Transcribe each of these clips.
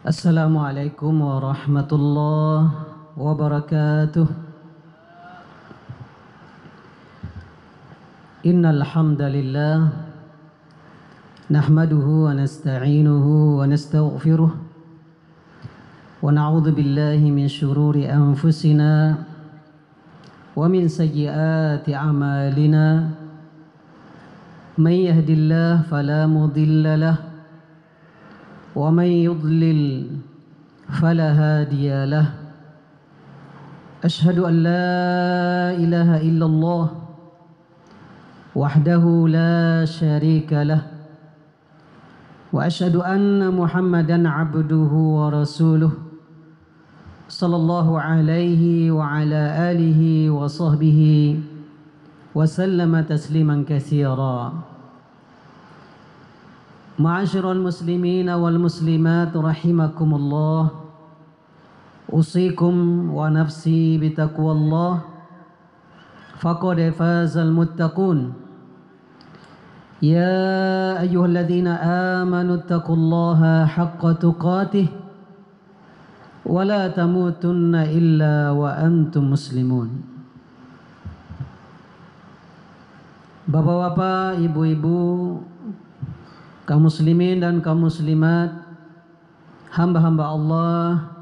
Assalamualaikum warahmatullahi wabarakatuh. Innal hamdalillah nahmaduhu wa nasta'inuhu wa nastaghfiruh wa na'udzu billahi min shururi anfusina wa min sayyiati a'malina. Man yahdihillahu fala mudilla lahu ومن يضلل فلا هادي له. أشهد أن لا إله إلا الله وحده لا شريك له وأشهد أن محمدا عبده ورسوله صلى الله عليه وعلى آله وصحبه وسلم تسليما كثيرا. Ma'asyiral muslimin wal muslimat rahimakumullah, usikum wa nafsi bitaqwallah, faqad fazal muttaqun. Ya ayyuhalladzina amanu taqullaha haqqa tuqatih wa la tamutunna illa wa antum muslimun. Bapak-bapak, ibu-ibu, kaum muslimin dan kaum muslimat, hamba-hamba Allah,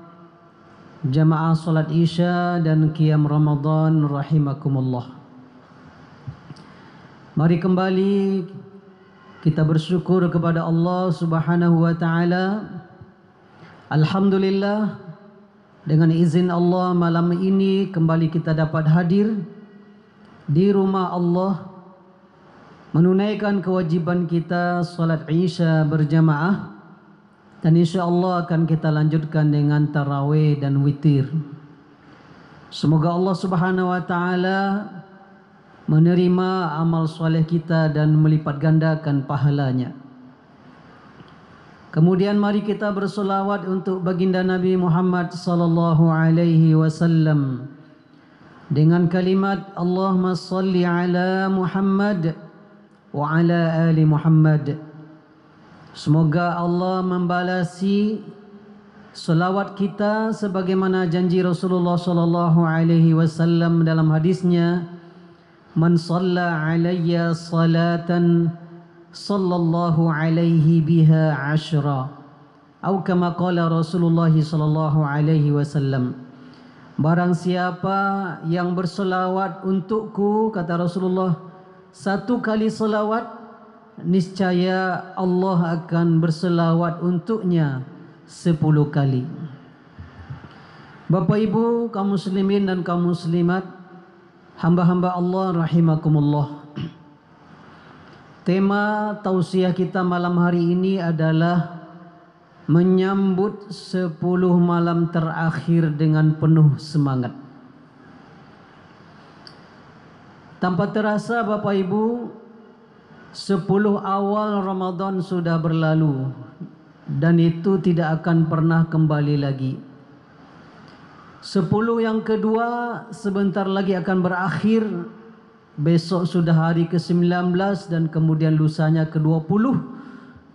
jamaah salat Isya dan qiyam Ramadan rahimakumullah. Mari kembali kita bersyukur kepada Allah Subhanahu wa taala. Alhamdulillah, dengan izin Allah malam ini kembali kita dapat hadir di rumah Allah, menunaikan kewajiban kita salat Isya berjamaah, dan insyaAllah akan kita lanjutkan dengan tarawih dan witir. Semoga Allah Subhanahu wa taala menerima amal soleh kita dan melipat gandakan pahalanya. Kemudian mari kita bersolawat untuk baginda Nabi Muhammad sallallahu alaihi wasallam dengan kalimat Allahumma salli ala Muhammad wa ala ali Muhammad. Semoga Allah membalasi selawat kita sebagaimana janji Rasulullah sallallahu alaihi wasallam dalam hadisnya, man shalla alayya salatan sallallahu alaihi biha ashra, atau kama qala Rasulullah sallallahu alaihi wasallam. Barang siapa yang berselawat untukku, kata Rasulullah, satu kali selawat, niscaya Allah akan berselawat untuknya 10 kali. Bapak Ibu, kaum muslimin dan kaum muslimat, hamba-hamba Allah rahimakumullah. Tema tausiah kita malam hari ini adalah menyambut 10 malam terakhir dengan penuh semangat. Tanpa terasa Bapak Ibu, 10 awal Ramadan sudah berlalu dan itu tidak akan pernah kembali lagi. 10 yang kedua sebentar lagi akan berakhir. Besok sudah hari ke-19 dan kemudian lusanya ke-20,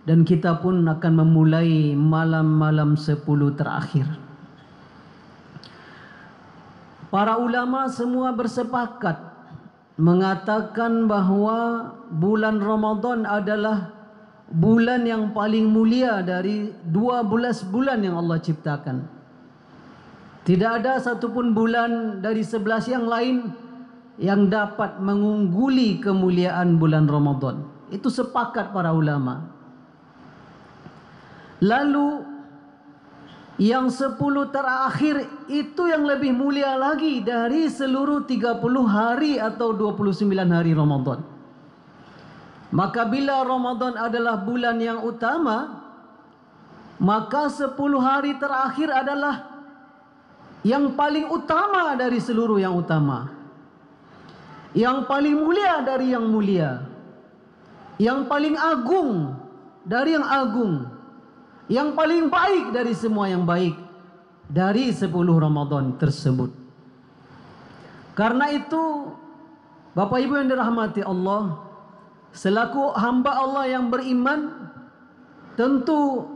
dan kita pun akan memulai malam-malam 10 terakhir. Para ulama semua bersepakat mengatakan bahwa bulan Ramadan adalah bulan yang paling mulia dari 12 bulan yang Allah ciptakan. Tidak ada satupun bulan dari 11 yang lain yang dapat mengungguli kemuliaan bulan Ramadan. Itu sepakat para ulama. Lalu yang 10 terakhir itu yang lebih mulia lagi dari seluruh 30 hari atau 29 hari Ramadan. Maka bila Ramadan adalah bulan yang utama, maka 10 hari terakhir adalah yang paling utama dari seluruh yang utama, yang paling mulia dari yang mulia, yang paling agung dari yang agung, yang paling baik dari semua yang baik dari 10 Ramadan tersebut. Karena itu Bapak Ibu yang dirahmati Allah, selaku hamba Allah yang beriman, tentu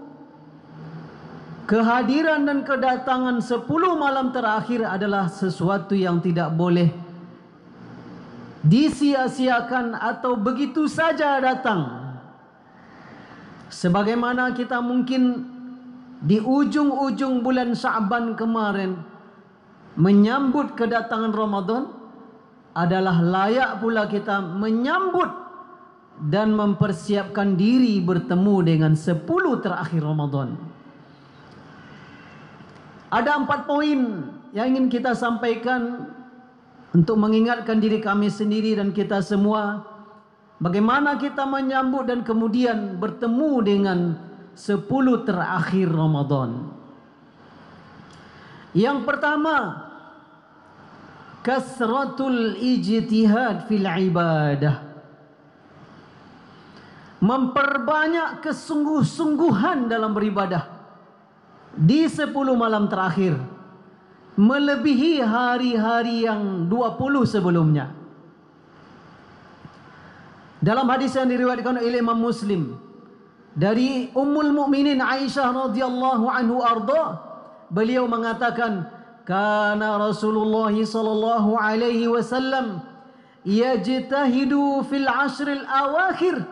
kehadiran dan kedatangan 10 malam terakhir adalah sesuatu yang tidak boleh disia-siakan atau begitu saja datang. Sebagaimana kita mungkin di ujung-ujung bulan Sya'ban kemarin menyambut kedatangan Ramadan, adalah layak pula kita menyambut dan mempersiapkan diri bertemu dengan 10 terakhir Ramadan. Ada 4 poin yang ingin kita sampaikan untuk mengingatkan diri kami sendiri dan kita semua, bagaimana kita menyambut dan kemudian bertemu dengan 10 terakhir Ramadan. Yang pertama, kasratul ijtihad fil ibadah. Memperbanyak kesungguh-sungguhan dalam beribadah di 10 malam terakhir, melebihi hari-hari yang 20 sebelumnya. Dalam hadis yang diriwayatkan oleh Imam Muslim dari Ummul Mukminin Aisyah radhiyallahu anhu arda, beliau mengatakan, kana Rasulullah sallallahu alaihi wasallam yajtahidu fil ashril awakhir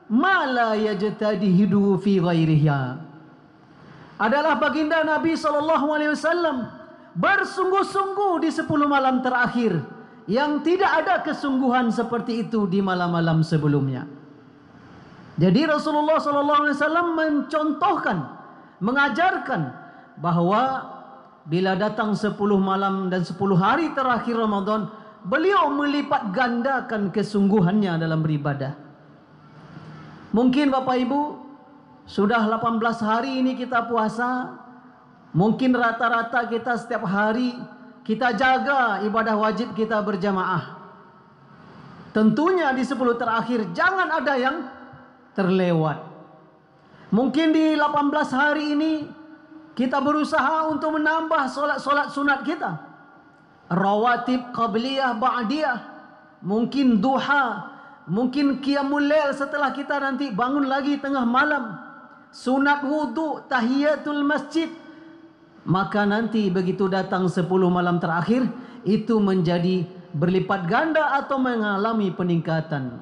ma la yajtahidu fi ghairiha. Adalah baginda Nabi sallallahu alaihi wasallam bersungguh-sungguh di 10 malam terakhir yang tidak ada kesungguhan seperti itu di malam-malam sebelumnya. Jadi Rasulullah sallallahu alaihi wasallam mencontohkan, mengajarkan bahwa bila datang 10 malam dan 10 hari terakhir Ramadan, beliau melipat gandakan kesungguhannya dalam beribadah. Mungkin Bapak Ibu sudah 18 hari ini kita puasa, mungkin rata-rata kita setiap hari kita jaga ibadah wajib kita berjamaah. Tentunya di 10 terakhir jangan ada yang terlewat. Mungkin di 18 hari ini kita berusaha untuk menambah solat-solat sunat kita, rawatib, qabliyah, ba'diyah, mungkin duha, mungkin qiyamul lail setelah kita nanti bangun lagi tengah malam, sunat wudu, tahiyatul masjid. Maka nanti begitu datang 10 malam terakhir, itu menjadi berlipat ganda atau mengalami peningkatan.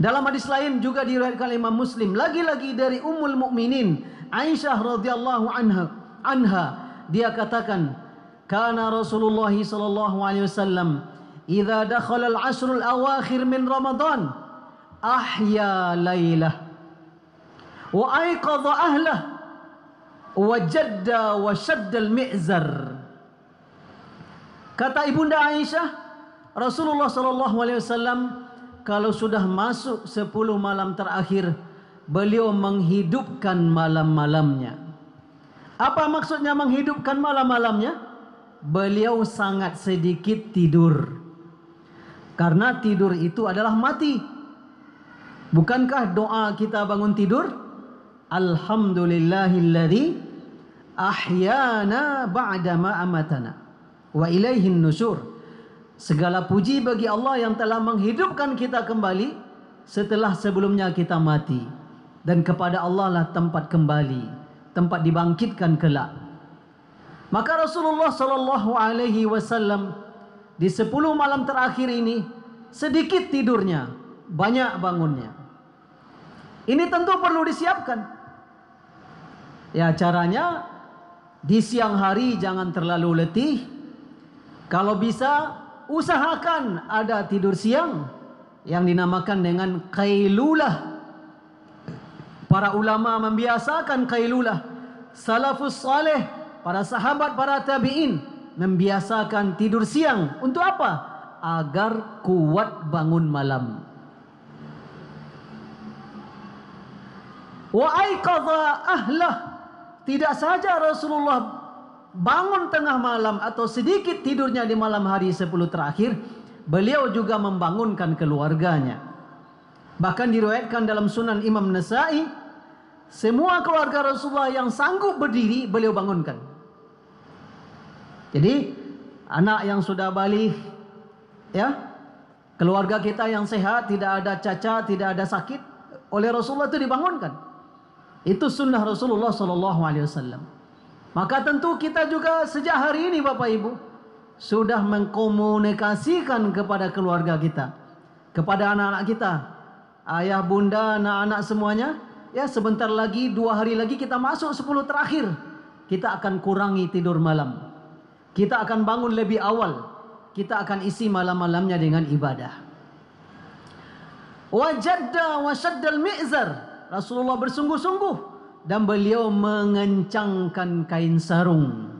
Dalam hadis lain juga diriwayatkan Imam Muslim, lagi-lagi dari Ummul Mukminin Aisyah radhiyallahu anha, dia katakan, kana Rasulullah sallallahu alaihi wasallam idza dakhala al-ashrul awakhir min Ramadan ahya lailah wa ayqadha ahlah wa jadda wa shadda al-mi'zar. Kata Ibunda Aisyah, Rasulullah sallallahu alaihi wasallam kalau sudah masuk 10 malam terakhir, beliau menghidupkan malam-malamnya. Apa maksudnya menghidupkan malam-malamnya? Beliau sangat sedikit tidur. Karena tidur itu adalah mati. Bukankah doa kita bangun tidur? Alhamdulillahilladzi ahyana ba'dama amatana wa ilaihin nusyur. Segala puji bagi Allah yang telah menghidupkan kita kembali setelah sebelumnya kita mati. Dan kepada Allah lah tempat kembali, tempat dibangkitkan kelak. Maka Rasulullah sallallahu alaihi wasallam di 10 malam terakhir ini sedikit tidurnya, banyak bangunnya. Ini tentu perlu disiapkan. Ya, caranya di siang hari jangan terlalu letih. Kalau bisa usahakan ada tidur siang yang dinamakan dengan qailulah. Para ulama membiasakan qailulah. Salafus saleh, para sahabat, para tabi'in membiasakan tidur siang. Untuk apa? Agar kuat bangun malam. Wa aiqadha ahlah. Tidak saja Rasulullah bangun tengah malam atau sedikit tidurnya di malam hari 10 terakhir, beliau juga membangunkan keluarganya. Bahkan diriwayatkan dalam Sunan Imam Nasa'i, semua keluarga Rasulullah yang sanggup berdiri beliau bangunkan. Jadi anak yang sudah balik, ya, keluarga kita yang sehat, tidak ada cacat, tidak ada sakit, oleh Rasulullah itu dibangunkan. Itu sunnah Rasulullah SAW. Maka tentu kita juga sejak hari ini Bapak Ibu sudah mengkomunikasikan kepada keluarga kita, kepada anak-anak kita, ayah, bunda, anak-anak semuanya. Ya, sebentar lagi, 2 hari lagi kita masuk 10 terakhir. Kita akan kurangi tidur malam. Kita akan bangun lebih awal. Kita akan isi malam-malamnya dengan ibadah. Wajadda wa syaddal mi'zar. Rasulullah bersungguh-sungguh dan beliau mengencangkan kain sarung.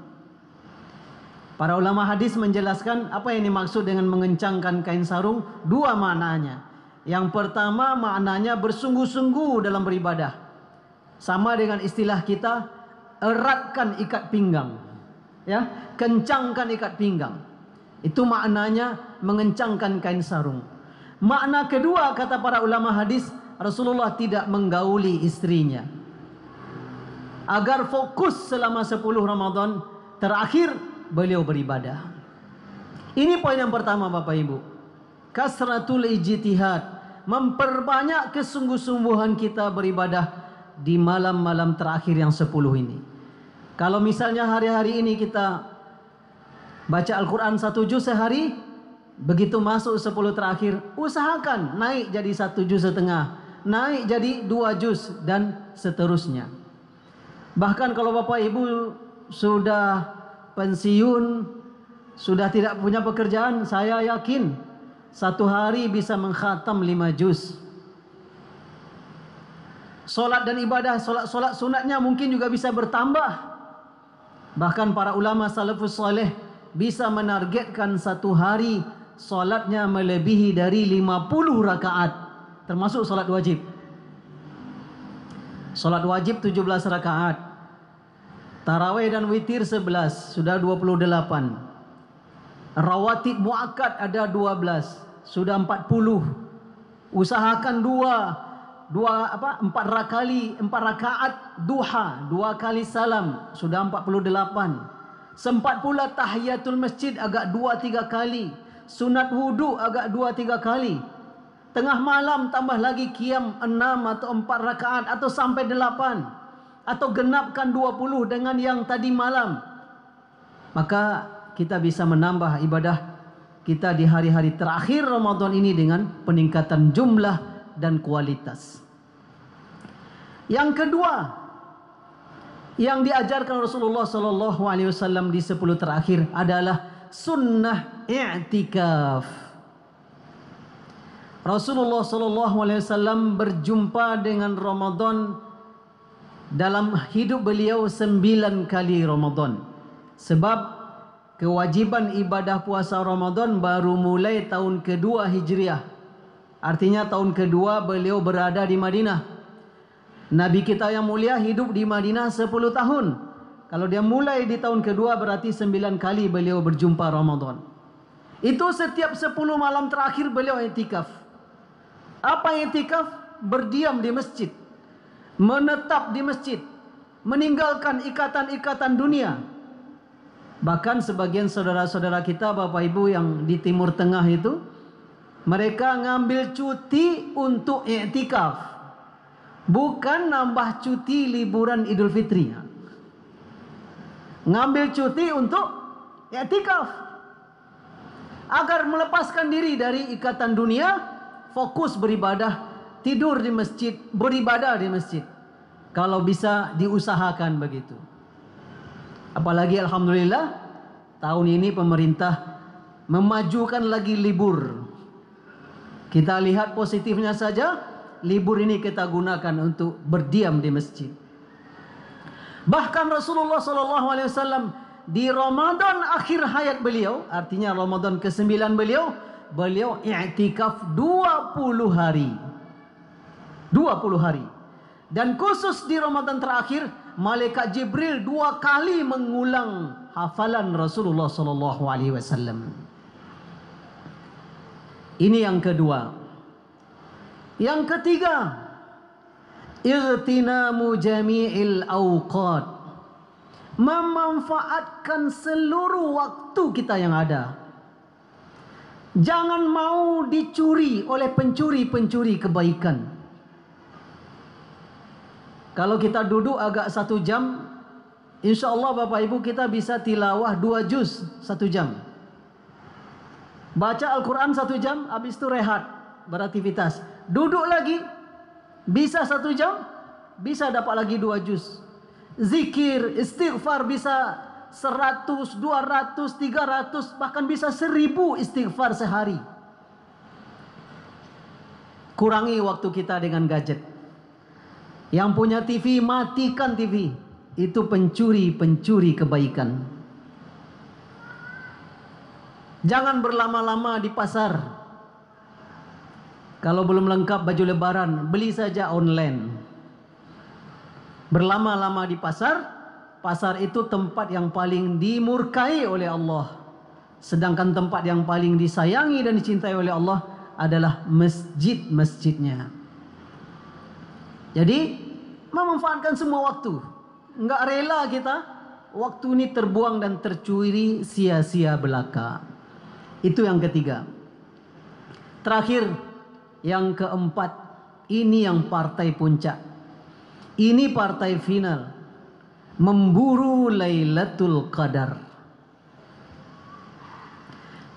Para ulama hadis menjelaskan apa yang dimaksud dengan mengencangkan kain sarung. 2 maknanya. Yang pertama maknanya bersungguh-sungguh dalam beribadah. Sama dengan istilah kita, eratkan ikat pinggang. Ya, kencangkan ikat pinggang. Itu maknanya mengencangkan kain sarung. Makna kedua kata para ulama hadis, Rasulullah tidak menggauli istrinya. Agar fokus selama 10 Ramadan terakhir beliau beribadah. Ini poin yang pertama Bapak Ibu. Kasratul ijtihad, memperbanyak kesungguh-sungguhan kita beribadah di malam-malam terakhir yang 10 ini. Kalau misalnya hari-hari ini kita baca Al-Quran 1 juz sehari, begitu masuk 10 terakhir, usahakan naik jadi 1,5 juz, naik jadi 2 juz, dan seterusnya. Bahkan kalau Bapak Ibu sudah pensiun, sudah tidak punya pekerjaan, saya yakin 1 hari bisa mengkhatam 5 juz. Solat dan ibadah, solat sunatnya mungkin juga bisa bertambah. Bahkan para ulama salafus saleh bisa menargetkan 1 hari solatnya melebihi dari 50 rakaat, termasuk solat wajib. Solat wajib 17 rakaat, tarawih dan witir 11, sudah 28. Rawatib muakkad ada 12, sudah 40. Usahakan 4 rakaat duha, 2 kali salam, sudah 48. Sempat pula tahiyatul masjid agak 2-3 kali, sunat wudu agak 2-3 kali. Tengah malam tambah lagi qiyam 6 atau 4 rakaat atau sampai 8, atau genapkan 20 dengan yang tadi malam. Maka kita bisa menambah ibadah kita di hari-hari terakhir Ramadan ini dengan peningkatan jumlah dan kualitas. Yang kedua yang diajarkan Rasulullah SAW di 10 terakhir adalah sunnah i'tikaf. Rasulullah SAW berjumpa dengan Ramadan dalam hidup beliau 9 kali Ramadan. Sebab kewajiban ibadah puasa Ramadan baru mulai tahun kedua Hijriah. Artinya tahun kedua beliau berada di Madinah. Nabi kita yang mulia hidup di Madinah 10 tahun. Kalau dia mulai di tahun kedua berarti 9 kali beliau berjumpa Ramadan. Itu setiap 10 malam terakhir beliau i'tikaf. Apa i'tikaf? Berdiam di masjid, menetap di masjid, meninggalkan ikatan-ikatan dunia. Bahkan sebagian saudara-saudara kita, Bapak Ibu yang di Timur Tengah itu, mereka ngambil cuti untuk i'tikaf, bukan nambah cuti liburan Idul Fitri. Ngambil cuti untuk i'tikaf, agar melepaskan diri dari ikatan dunia, fokus beribadah, tidur di masjid, beribadah di masjid. Kalau bisa diusahakan begitu. Apalagi alhamdulillah tahun ini pemerintah memajukan lagi libur. Kita lihat positifnya saja, libur ini kita gunakan untuk berdiam di masjid. Bahkan Rasulullah SAW di Ramadan akhir hayat beliau, artinya Ramadan ke-9 beliau i'tikaf 20 hari. 20 hari. Dan khusus di Ramadan terakhir, malaikat Jibril 2 kali mengulang hafalan Rasulullah SAW. Ini yang kedua. Yang ketiga, ightinamu jami'il awqat, memanfaatkan seluruh waktu kita yang ada. Jangan mau dicuri oleh pencuri-pencuri kebaikan. Kalau kita duduk agak 1 jam, insya Allah Bapak Ibu kita bisa tilawah 2 juz 1 jam. Baca Al-Quran 1 jam, habis itu rehat, beraktivitas. Duduk lagi, bisa 1 jam, bisa dapat lagi 2 juz. Zikir, istighfar bisa 100, 200, 300, bahkan bisa 1000 istighfar sehari. Kurangi waktu kita dengan gadget. Yang punya TV, matikan TV. Itu pencuri-pencuri kebaikan. Jangan berlama-lama di pasar. Kalau belum lengkap baju lebaran, beli saja online. Berlama-lama di pasar, pasar itu tempat yang paling dimurkai oleh Allah. Sedangkan tempat yang paling disayangi dan dicintai oleh Allah adalah masjid-masjidnya. Jadi memanfaatkan semua waktu. Enggak rela kita waktu ini terbuang dan tercuri sia-sia belaka. Itu yang ketiga. Terakhir, yang keempat, ini yang partai puncak. Ini partai final. Memburu Lailatul Qadar.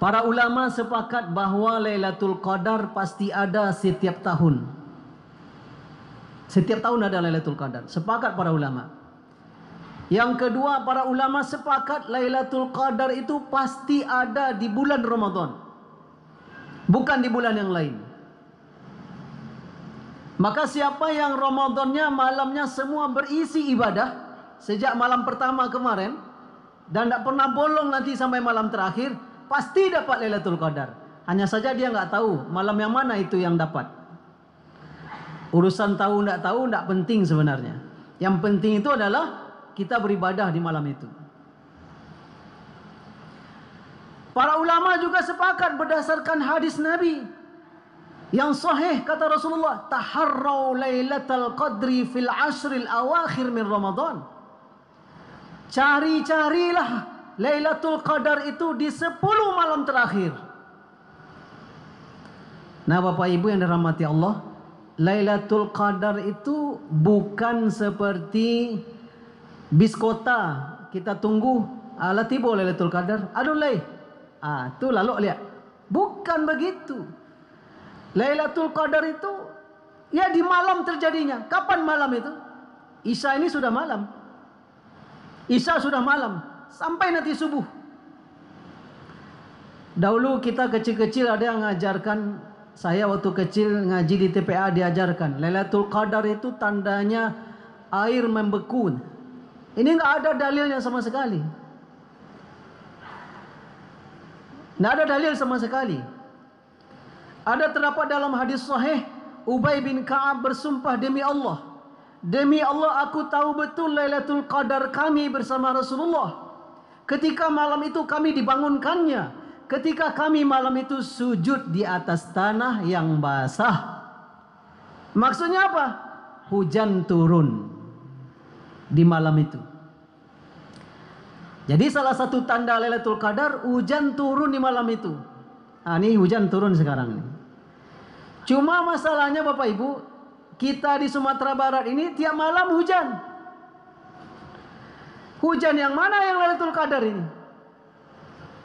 Para ulama sepakat bahwa Lailatul Qadar pasti ada setiap tahun. Setiap tahun ada Lailatul Qadar. Sepakat para ulama. Yang kedua, para ulama sepakat Lailatul Qadar itu pasti ada di bulan Ramadan. Bukan di bulan yang lain. Maka siapa yang Ramadannya malamnya semua berisi ibadah sejak malam pertama kemarin dan tidak pernah bolong nanti sampai malam terakhir, pasti dapat Lailatul Qadar. Hanya saja dia nggak tahu malam yang mana itu yang dapat. Urusan tahu tidak penting sebenarnya. Yang penting itu adalah kita beribadah di malam itu. Para ulama juga sepakat berdasarkan hadis Nabi yang sahih, kata Rasulullah, taharrau lailatul qadri fil ashril awakhir min Ramadan. Cari-carilah Lailatul Qadar itu di 10 malam terakhir. Nah Bapak Ibu yang dirahmati Allah, Lailatul Qadar itu bukan seperti bis kota. Kita tunggu, ala tiba Lailatul Qadar, aduh lay. Tu lalu lihat. Bukan begitu. Lailatul Qadar itu ya di malam terjadinya. Kapan malam itu? Isya ini sudah malam. Isya sudah malam sampai nanti subuh. Dahulu kita kecil-kecil ada yang mengajarkan, saya waktu kecil ngaji di TPA diajarkan Lailatul Qadar itu tandanya air membeku. Ini enggak ada dalilnya sama sekali. Enggak ada dalil sama sekali. Ada terdapat dalam hadis sahih, Ubay bin Ka'ab bersumpah, demi Allah, aku tahu betul Lailatul Qadar kami bersama Rasulullah. Ketika malam itu kami dibangunkannya, ketika kami malam itu sujud di atas tanah yang basah. Maksudnya apa? Hujan turun di malam itu. Jadi salah satu tanda Lailatul Qadar, hujan turun di malam itu. Ini hujan turun sekarang nih. Cuma masalahnya Bapak Ibu, kita di Sumatera Barat ini tiap malam hujan. Hujan yang mana yang Lailatul Qadar ini?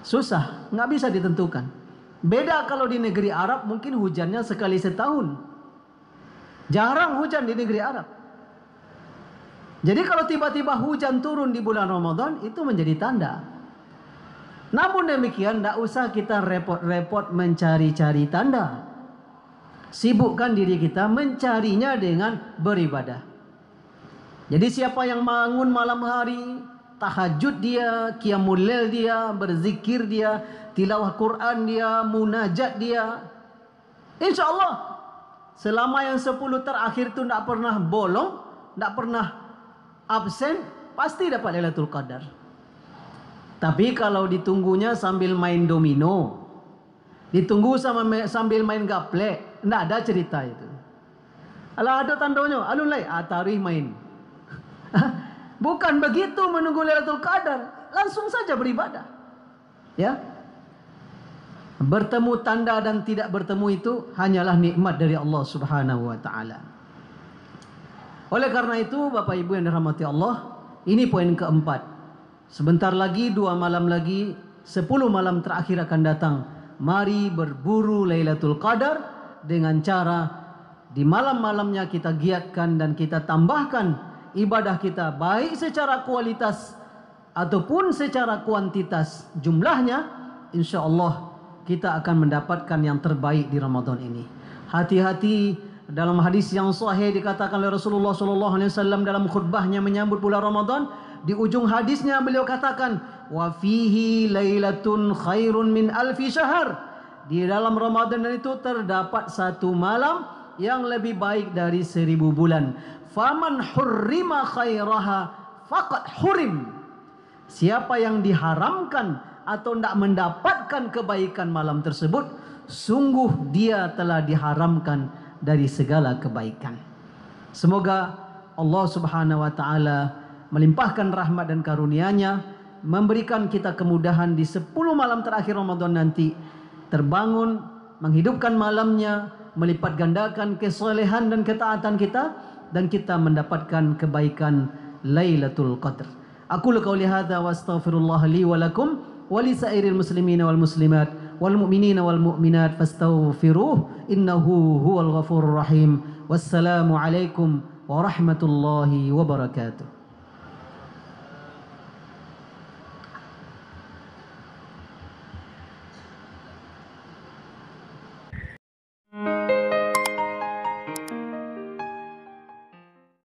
Susah, nggak bisa ditentukan. Beda kalau di negeri Arab mungkin hujannya sekali setahun. Jarang hujan di negeri Arab. Jadi kalau tiba-tiba hujan turun di bulan Ramadan, itu menjadi tanda. Namun demikian, tidak usah kita repot-repot mencari-cari tanda. Sibukkan diri kita mencarinya dengan beribadah. Jadi siapa yang bangun malam hari, tahajud dia, qiyamul lail dia, berzikir dia, tilawah Quran dia, munajat dia, insya Allah selama yang 10 terakhir itu tidak pernah bolong, tidak pernah absen, pasti dapat Lailatul Qadar. Tapi kalau ditunggunya sambil main domino, ditunggu sambil main gaplek, tidak ada cerita itu. Alah ada tandanya, alun lay, tarikh main. Bukan begitu menunggu Lailatul Qadar, langsung saja beribadah. Ya. Bertemu tanda dan tidak bertemu itu hanyalah nikmat dari Allah Subhanahu wa taala. Oleh karena itu Bapak Ibu yang dirahmati Allah, ini poin keempat. Sebentar lagi 2 malam lagi 10 malam terakhir akan datang. Mari berburu Lailatul Qadar dengan cara di malam-malamnya kita giatkan dan kita tambahkan ibadah kita baik secara kualitas ataupun secara kuantitas jumlahnya. Insya Allah kita akan mendapatkan yang terbaik di Ramadan ini. Hati-hati. Dalam hadis yang sahih dikatakan oleh Rasulullah SAW dalam khutbahnya menyambut bulan Ramadan, di ujung hadisnya beliau katakan, wa fihi lailatun khairun min alfi syahr. Di dalam Ramadan itu terdapat 1 malam yang lebih baik dari 1000 bulan. Faman hurrima khairaha faqad hurim. Siapa yang diharamkan atau tidak mendapatkan kebaikan malam tersebut, sungguh dia telah diharamkan dari segala kebaikan. Semoga Allah Subhanahu wa taala melimpahkan rahmat dan karunia-Nya, memberikan kita kemudahan di 10 malam terakhir Ramadan nanti terbangun, menghidupkan malamnya, melipat gandakan kesolehan dan ketaatan kita, dan kita mendapatkan kebaikan Lailatul Qadar. Aku qauli hadza wa astaghfirullah li wa lakum wa li sairil muslimina wal muslimat wal mu'minina wal mu'minat fastaghfiruh innahu huwal ghafurur rahim. Wassalamu alaikum warahmatullahi wabarakatuh.